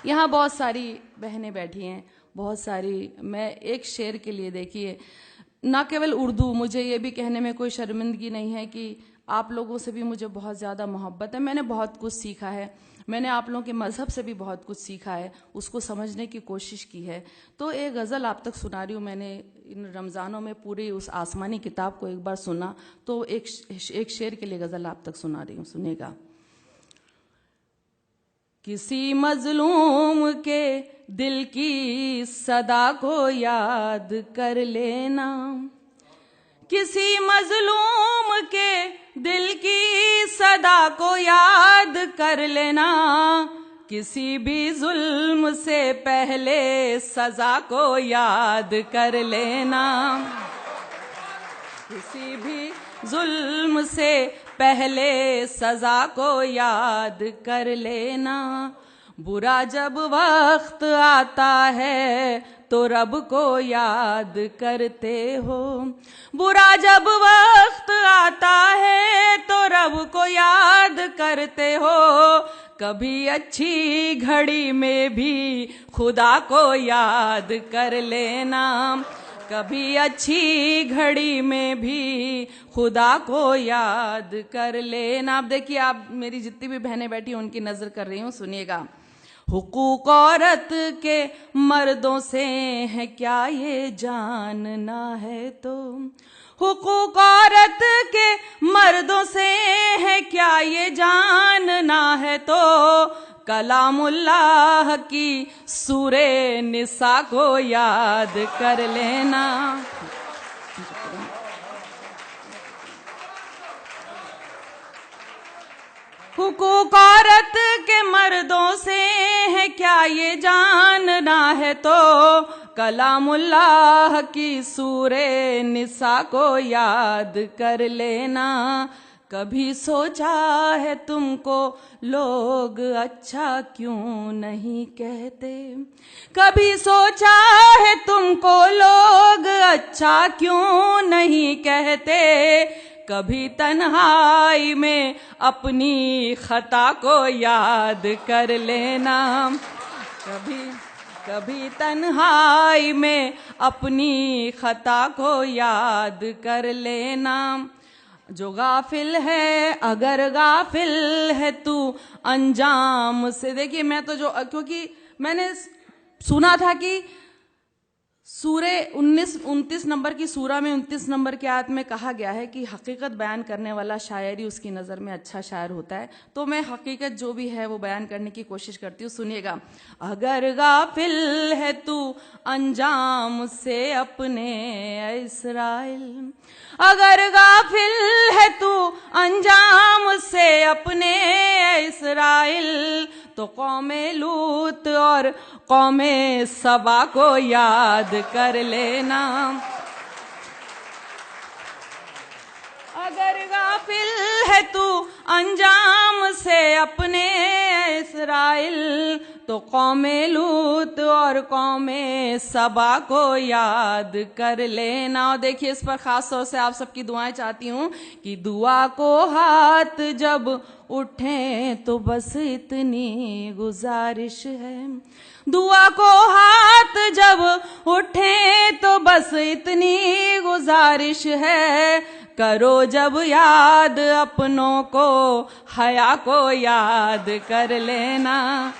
यहाँ बहुत सारी बहनें बैठी हैं, बहुत सारी। मैं एक शेर के लिए, देखिए, ना केवल उर्दू, मुझे ये भी कहने में कोई शर्मिंदगी नहीं है कि आप लोगों से भी मुझे बहुत ज़्यादा मोहब्बत है। मैंने बहुत कुछ सीखा है, मैंने आप लोगों के मज़हब से भी बहुत कुछ सीखा है, उसको समझने की कोशिश की है। तो एक गज़ल आप तक सुना रही हूँ। मैंने इन रमज़ानों में पूरी उस आसमानी किताब को एक बार सुना, तो एक शेर के लिए गज़ल आप तक सुना रही हूँ, सुनेगा। किसी मजलूम के दिल की सदा को याद कर लेना, किसी मजलूम के दिल की सदा को याद कर लेना, किसी भी जुल्म से पहले सजा को याद कर लेना, किसी भी जुल्म से पहले सजा को याद कर लेना। बुरा जब वक्त आता है तो रब को याद करते हो, बुरा जब वक्त आता है तो रब को याद करते हो, कभी अच्छी घड़ी में भी खुदा को याद कर लेना, कभी अच्छी घड़ी में भी खुदा को याद कर लेना। अब देखिए, आप मेरी जितनी भी बहनें बैठी उनकी नजर कर रही हूँ, सुनिएगा। हुकूक औरत के मर्दों से है क्या ये जानना है तो, हुकूक औरत के मर्दों से है क्या ये जानना है तो, कलामुल्लाह की सूरे निसा को याद कर लेना। हुकूक औरत के मर्दों से है क्या ये जानना है तो, कलामुल्लाह की सूरे निसा को याद कर लेना। कभी सोचा है तुमको लोग अच्छा क्यों नहीं कहते, कभी सोचा है तुमको लोग अच्छा क्यों नहीं कहते, कभी तन्हाई में अपनी खता को याद कर लेना, कभी तन्हाई में अपनी खता को याद कर लेना। जो गाफिल है, अगर गाफिल है तू अंजाम से, देखिए मैं तो क्योंकि मैंने सुना था कि सूरे 29 नंबर की सूरा में 29 नंबर की आयत में कहा गया है कि हकीकत बयान करने वाला शायर ही उसकी नज़र में अच्छा शायर होता है। तो मैं हकीकत जो भी है वो बयान करने की कोशिश करती हूँ, सुनिएगा। अगर गाफिल है तू अंजाम से अपने इस्राइल, अगर गाफिल है तू अंजाम से अपने इस्राइल, तो कौमे लूत और कौमे सबा को याद कर लेना। अगर गाफिल है तू अंजाम से अपने इस्राइल, तो कौमे लूत और कौमे सबा को याद कर लेना। और देखिए, इस पर खास तौर से आप सबकी दुआएं चाहती हूँ कि दुआ को हाथ जब उठे तो बस इतनी गुजारिश है, दुआ को हाथ जब उठे तो बस इतनी गुजारिश है, करो जब याद अपनों को हया को याद कर लेना,